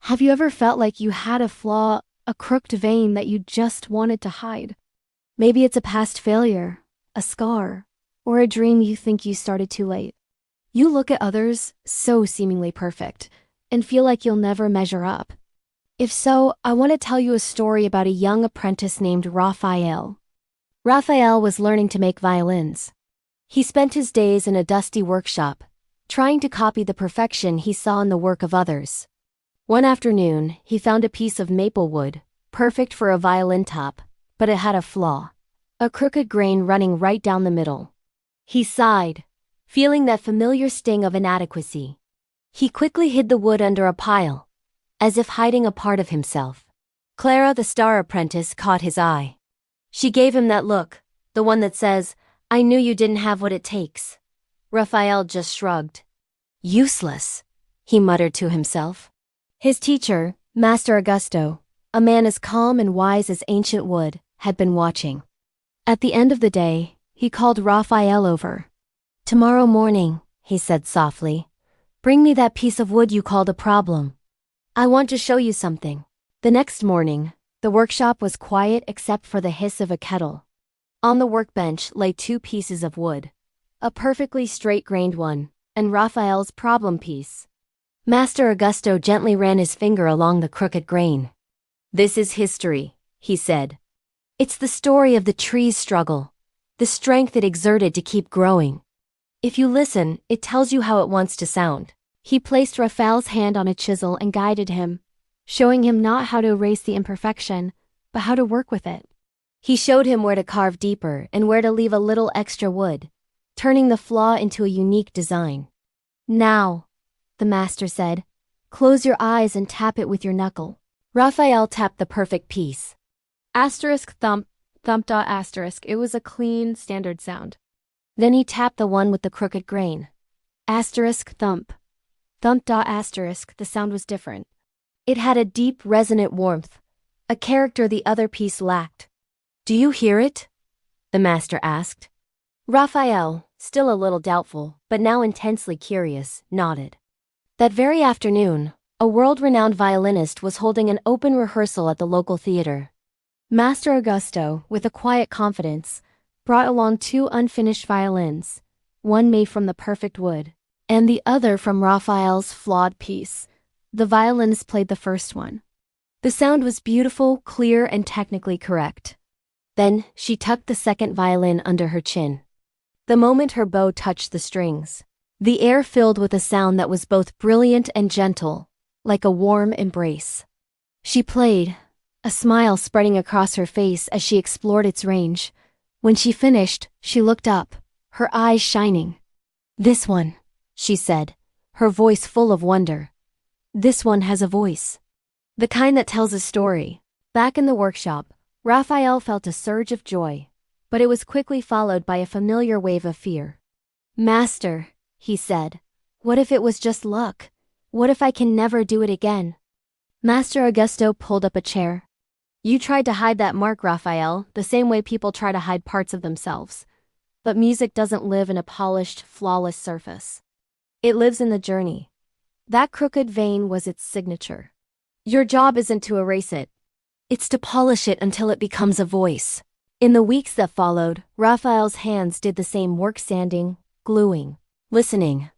Have you ever felt like you had a flaw, a crooked vein that you just wanted to hide? Maybe it's a past failure, a scar, or a dream you think you started too late. You look at others, so seemingly perfect, and feel like you'll never measure up. If so, I want to tell you a story about a young apprentice named Rafael. Rafael was learning to make violins. He spent his days in a dusty workshop, trying to copy the perfection he saw in the work of others. One afternoon, he found a piece of maple wood, perfect for a violin top, but it had a flaw, a crooked grain running right down the middle. He sighed, feeling that familiar sting of inadequacy. He quickly hid the wood under a pile, as if hiding a part of himself. Clara, the star apprentice, caught his eye. She gave him that look, the one that says, "I knew you didn't have what it takes." Raphael just shrugged. "Useless," he muttered to himself. His teacher, Master Augusto, a man as calm and wise as ancient wood, had been watching. At the end of the day, he called Raphael over. "Tomorrow morning," he said softly, "bring me that piece of wood you called a problem. I want to show you something." The next morning, the workshop was quiet except for the hiss of a kettle. On the workbench lay two pieces of wood, a perfectly straight-grained one, and Raphael's problem piece. Master Augusto gently ran his finger along the crooked grain. "This is history," he said. "It's the story of the tree's struggle, the strength it exerted to keep growing. If you listen, it tells you how it wants to sound." He placed Raphael's hand on a chisel and guided him, showing him not how to erase the imperfection, but how to work with it. He showed him where to carve deeper and where to leave a little extra wood, turning the flaw into a unique design. "Now," the master said, "close your eyes and tap it with your knuckle." Raphael tapped the perfect piece. Asterisk thump, thump dot asterisk. It was a clean, standard sound. Then he tapped the one with the crooked grain. Asterisk thump. Thump dot asterisk. The sound was different. It had a deep, resonant warmth, a character the other piece lacked. "Do you hear it?" the master asked. Raphael, still a little doubtful, but now intensely curious, nodded. That very afternoon, a world-renowned violinist was holding an open rehearsal at the local theater. Master Augusto, with a quiet confidence, brought along two unfinished violins, one made from the perfect wood, and the other from Raphael's flawed piece. The violinist played the first one. The sound was beautiful, clear, and technically correct. Then she tucked the second violin under her chin. The moment her bow touched the strings, the air filled with a sound that was both brilliant and gentle, like a warm embrace. She played, a smile spreading across her face as she explored its range. When she finished, she looked up, her eyes shining. "This one," she said, her voice full of wonder. "This one has a voice. The kind that tells a story." Back in the workshop, Raphael felt a surge of joy, but it was quickly followed by a familiar wave of fear. "Master," he said, "what if it was just luck? What if I can never do it again?" Master Augusto pulled up a chair. "You tried to hide that mark, Raphael, the same way people try to hide parts of themselves. But music doesn't live in a polished, flawless surface. It lives in the journey. That crooked vein was its signature. Your job isn't to erase it. It's to polish it until it becomes a voice." In the weeks that followed, Raphael's hands did the same work, sanding, gluing, listening.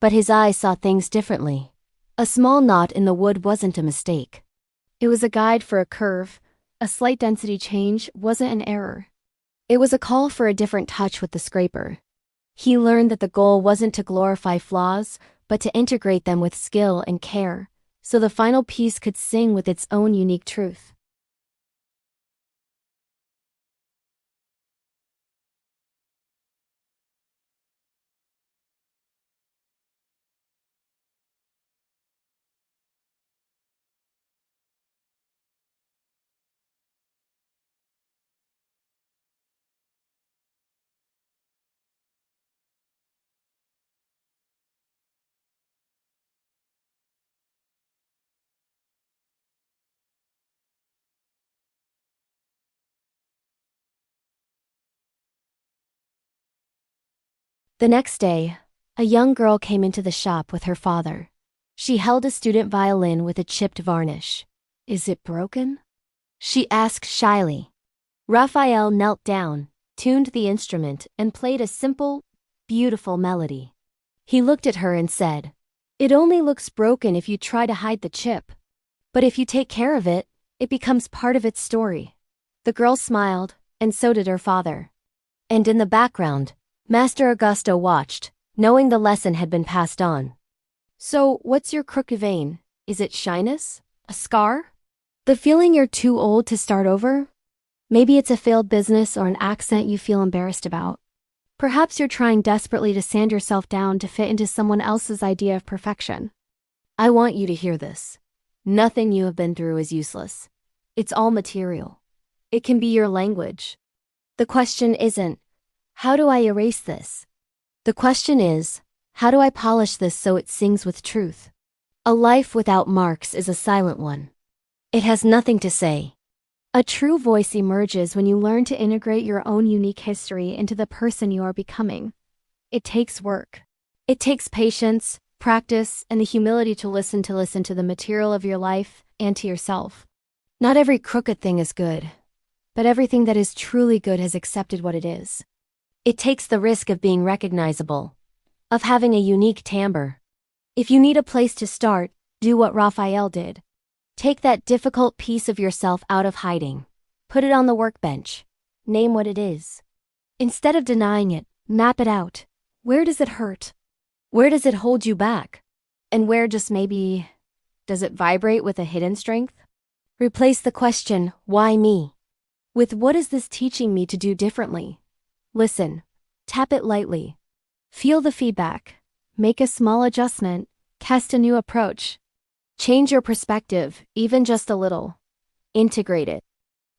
But his eyes saw things differently. A small knot in the wood wasn't a mistake. It was a guide for a curve. A slight density change wasn't an error. It was a call for a different touch with the scraper. He learned that the goal wasn't to glorify flaws, but to integrate them with skill and care, so the final piece could sing with its own unique truth. The next day, a young girl came into the shop with her father. She held a student violin with a chipped varnish. Is it broken? She asked shyly. Rafael knelt down, tuned the instrument, and played a simple, beautiful melody. He looked at her and said, "It only looks broken if you try to hide the chip. But if you take care of it, it becomes part of its story." The girl smiled, and so did her father. And in the background, Master Augusto watched, knowing the lesson had been passed on. So, what's your crooked vein? Is it shyness? A scar? The feeling you're too old to start over? Maybe it's a failed business or an accent you feel embarrassed about. Perhaps you're trying desperately to sand yourself down to fit into someone else's idea of perfection. I want you to hear this. Nothing you have been through is useless. It's all material. It can be your language. The question isn't, how do I erase this? The question is, how do I polish this so it sings with truth? A life without marks is a silent one. It has nothing to say. A true voice emerges when you learn to integrate your own unique history into the person you are becoming. It takes work. It takes patience, practice, and the humility to listen to the material of your life and to yourself. Not every crooked thing is good, but everything that is truly good has accepted what it is. It takes the risk of being recognizable, of having a unique timbre. If you need a place to start, do what Rafael did. Take that difficult piece of yourself out of hiding. Put it on the workbench. Name what it is. Instead of denying it, map it out. Where does it hurt? Where does it hold you back? And where just maybe, does it vibrate with a hidden strength? Replace the question, why me? With what is this teaching me to do differently? Listen. Tap it lightly. Feel the feedback. Make a small adjustment. Test a new approach. Change your perspective, even just a little. Integrate it.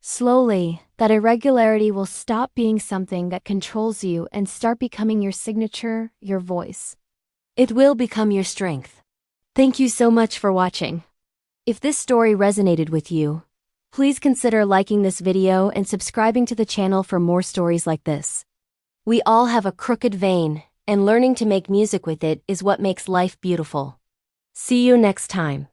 Slowly, that irregularity will stop being something that controls you and start becoming your signature, your voice. It will become your strength. Thank you so much for watching. If this story resonated with you, please consider liking this video and subscribing to the channel for more stories like this. We all have a crooked vein, and learning to make music with it is what makes life beautiful. See you next time.